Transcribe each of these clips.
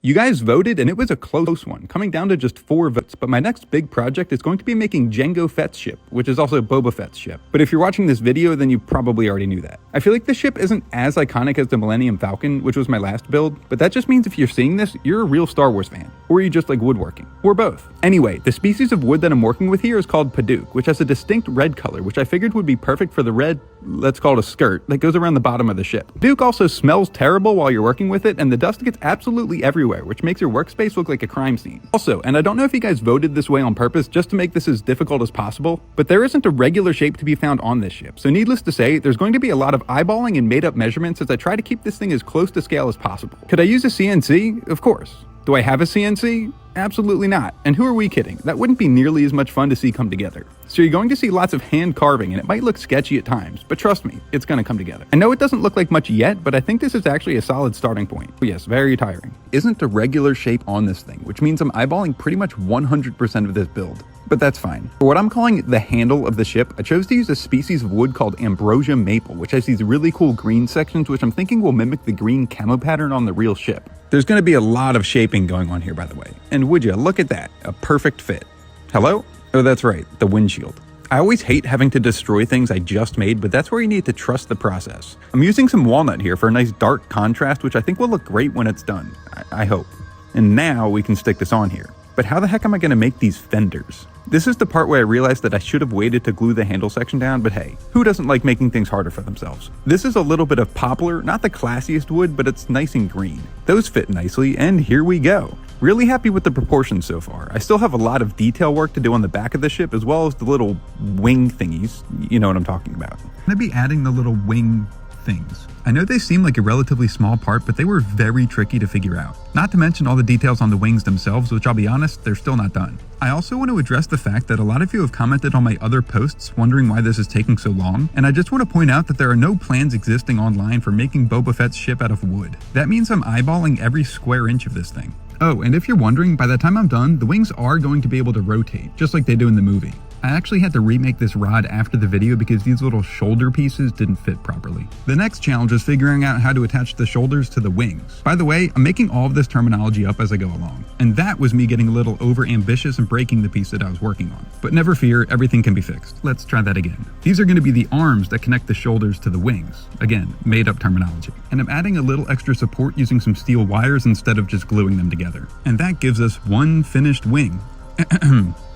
You guys voted, and it was a close one, coming down to just 4 votes, but my next big project is going to be making Fetts ship, which is also Boba Fett's ship. But if you're watching this video, then you probably already knew that. I feel like this ship isn't as iconic as the Millennium Falcon, which was my last build, but that just means if you're seeing this, you're a real Star Wars fan. Or you just like woodworking. Or both. Anyway, the species of wood that I'm working with here is called Paduk, which has a distinct red color, which I figured would be perfect for the red, let's call it a skirt, that goes around the bottom of the ship. Paduk also smells terrible while you're working with it, and the dust gets absolutely everywhere, which makes your workspace look like a crime scene. Also, and I don't know if you guys voted this way on purpose just to make this as difficult as possible, but there isn't a regular shape to be found on this ship, so needless to say, there's going to be a lot of eyeballing and made-up measurements as I try to keep this thing as close to scale as possible. Could I use a CNC? Of course. Do I have a CNC? Absolutely not. And who are we kidding? That wouldn't be nearly as much fun to see come together. So you're going to see lots of hand carving, and it might look sketchy at times, but trust me, it's going to come together. I know it doesn't look like much yet, but I think this is actually a solid starting point. Oh yes, very tiring. Isn't a regular shape on this thing, which means I'm eyeballing pretty much 100% of this build. But that's fine. For what I'm calling the handle of the ship, I chose to use a species of wood called ambrosia maple, which has these really cool green sections, which I'm thinking will mimic the green camo pattern on the real ship. There's going to be a lot of shaping going on here, by the way. And would you look at that, a perfect fit. Hello? Oh, that's right, the windshield. I always hate having to destroy things I just made, but that's where you need to trust the process. I'm using some walnut here for a nice dark contrast, which I think will look great when it's done. I hope. And now we can stick this on here. But how the heck am I going to make these fenders? This is the part where I realized that I should have waited to glue the handle section down, but hey, who doesn't like making things harder for themselves? This is a little bit of poplar, not the classiest wood, but it's nice and green. Those fit nicely, and here we go. Really happy with the proportions so far. I still have a lot of detail work to do on the back of the ship, as well as the little wing thingies. You know what I'm talking about. I'm going to be adding the little wing things. I know they seem like a relatively small part, but they were very tricky to figure out. Not to mention all the details on the wings themselves, which I'll be honest, they're still not done. I also want to address the fact that a lot of you have commented on my other posts wondering why this is taking so long, and I just want to point out that there are no plans existing online for making Boba Fett's ship out of wood. That means I'm eyeballing every square inch of this thing. Oh, and if you're wondering, by the time I'm done, the wings are going to be able to rotate, just like they do in the movie. I actually had to remake this rod after the video because these little shoulder pieces didn't fit properly. The next challenge is figuring out how to attach the shoulders to the wings. By the way, I'm making all of this terminology up as I go along. And that was me getting a little over ambitious and breaking the piece that I was working on. But never fear, everything can be fixed. Let's try that again. These are going to be the arms that connect the shoulders to the wings. Again, made up terminology. And I'm adding a little extra support using some steel wires instead of just gluing them together. And that gives us one finished wing.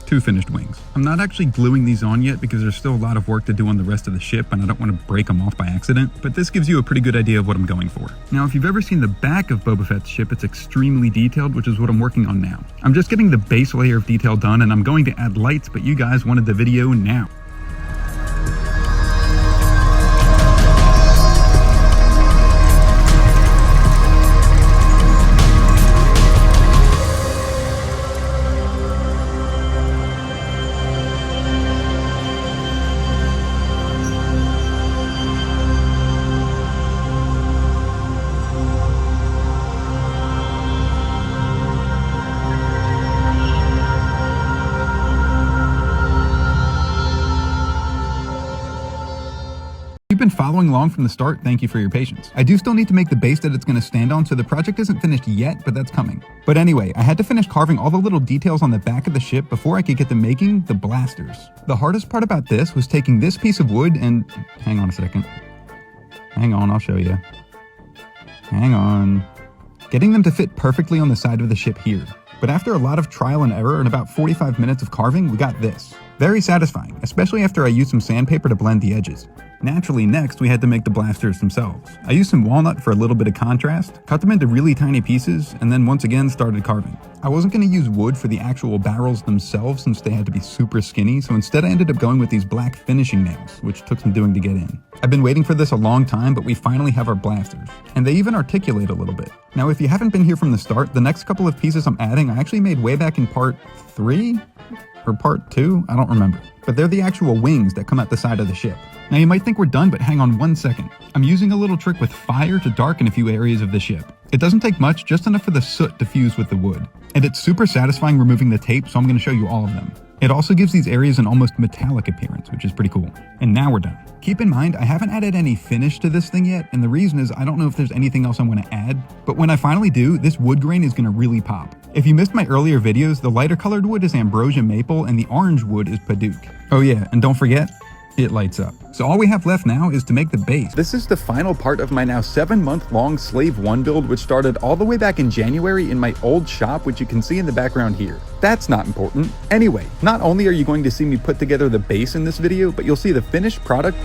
2 finished wings. I'm not actually gluing these on yet because there's still a lot of work to do on the rest of the ship and I don't want to break them off by accident, but this gives you a pretty good idea of what I'm going for. Now, if you've ever seen the back of Boba Fett's ship, it's extremely detailed, which is what I'm working on now. I'm just getting the base layer of detail done and I'm going to add lights, but you guys wanted the video now. Been following along from the start, thank you for your patience. I do still need to make the base that it's going to stand on, so the project isn't finished yet, but that's coming. But anyway, I had to finish carving all the little details on the back of the ship before I could get to making the blasters. The hardest part about this was taking this piece of wood and... Hang on a second. Hang on, I'll show you. Hang on. Getting them to fit perfectly on the side of the ship here. But after a lot of trial and error and about 45 minutes of carving, we got this. Very satisfying, especially after I used some sandpaper to blend the edges. Naturally, next we had to make the blasters themselves. I used some walnut for a little bit of contrast, cut them into really tiny pieces, and then once again started carving. I wasn't going to use wood for the actual barrels themselves since they had to be super skinny, so instead I ended up going with these black finishing nails, which took some doing to get in. I've been waiting for this a long time, but we finally have our blasters. And they even articulate a little bit. Now, if you haven't been here from the start, the next couple of pieces I'm adding I actually made way back in part 3? Or part 2? I don't remember. But they're the actual wings that come out the side of the ship. Now you might think we're done, but hang on one second. I'm using a little trick with fire to darken a few areas of the ship. It doesn't take much, just enough for the soot to fuse with the wood. And it's super satisfying removing the tape, so I'm going to show you all of them. It also gives these areas an almost metallic appearance, which is pretty cool. And now we're done. Keep in mind, I haven't added any finish to this thing yet, and the reason is I don't know if there's anything else I want to add, but when I finally do, this wood grain is going to really pop. If you missed my earlier videos, the lighter colored wood is ambrosia maple and the orange wood is paduk. Oh yeah, and don't forget, it lights up. So all we have left now is to make the base. This is the final part of my now 7-month-long Slave 1 build, which started all the way back in January in my old shop, which you can see in the background here. That's not important. Anyway, not only are you going to see me put together the base in this video, but you'll see the finished product.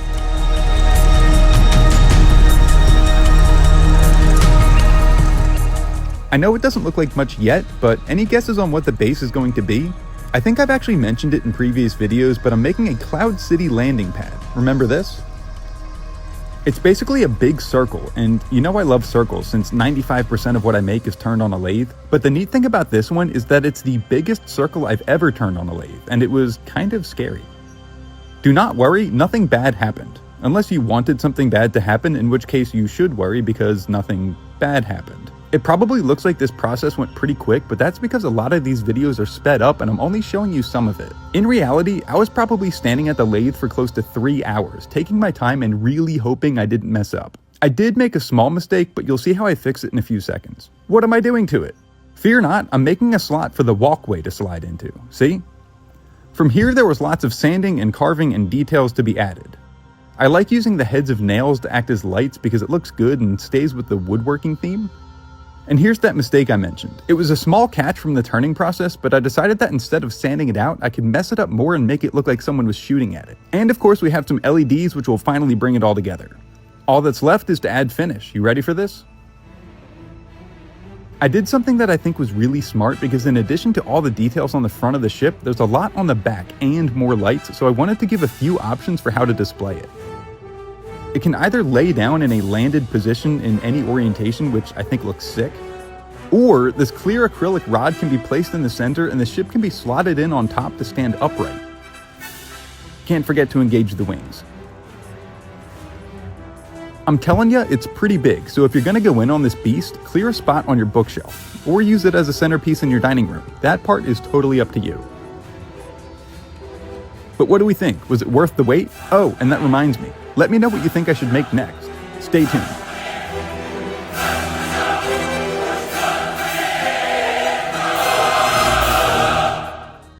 I know it doesn't look like much yet, but any guesses on what the base is going to be? I think I've actually mentioned it in previous videos, but I'm making a Cloud City landing pad. Remember this? It's basically a big circle, and you know I love circles since 95% of what I make is turned on a lathe. But the neat thing about this one is that it's the biggest circle I've ever turned on a lathe, and it was kind of scary. Do not worry, nothing bad happened. Unless you wanted something bad to happen, in which case you should worry because nothing bad happened. It probably looks like this process went pretty quick, but that's because a lot of these videos are sped up and I'm only showing you some of it. In reality, I was probably standing at the lathe for close to 3 hours, taking my time and really hoping I didn't mess up. I did make a small mistake, but you'll see how I fix it in a few seconds. What am I doing to it? Fear not, I'm making a slot for the walkway to slide into. See? From here there was lots of sanding and carving and details to be added. I like using the heads of nails to act as lights because it looks good and stays with the woodworking theme. And here's that mistake I mentioned. It was a small catch from the turning process, but I decided that instead of sanding it out, I could mess it up more and make it look like someone was shooting at it. And of course we have some LEDs which will finally bring it all together. All that's left is to add finish. You ready for this? I did something that I think was really smart because in addition to all the details on the front of the ship, there's a lot on the back and more lights, so I wanted to give a few options for how to display it. It can either lay down in a landed position in any orientation, which I think looks sick, or this clear acrylic rod can be placed in the center and the ship can be slotted in on top to stand upright. Can't forget to engage the wings. I'm telling you, it's pretty big, so if you're gonna go in on this beast, clear a spot on your bookshelf, or use it as a centerpiece in your dining room. That part is totally up to you. But what do we think? Was it worth the wait? Oh, and that reminds me. Let me know what you think I should make next. Stay tuned.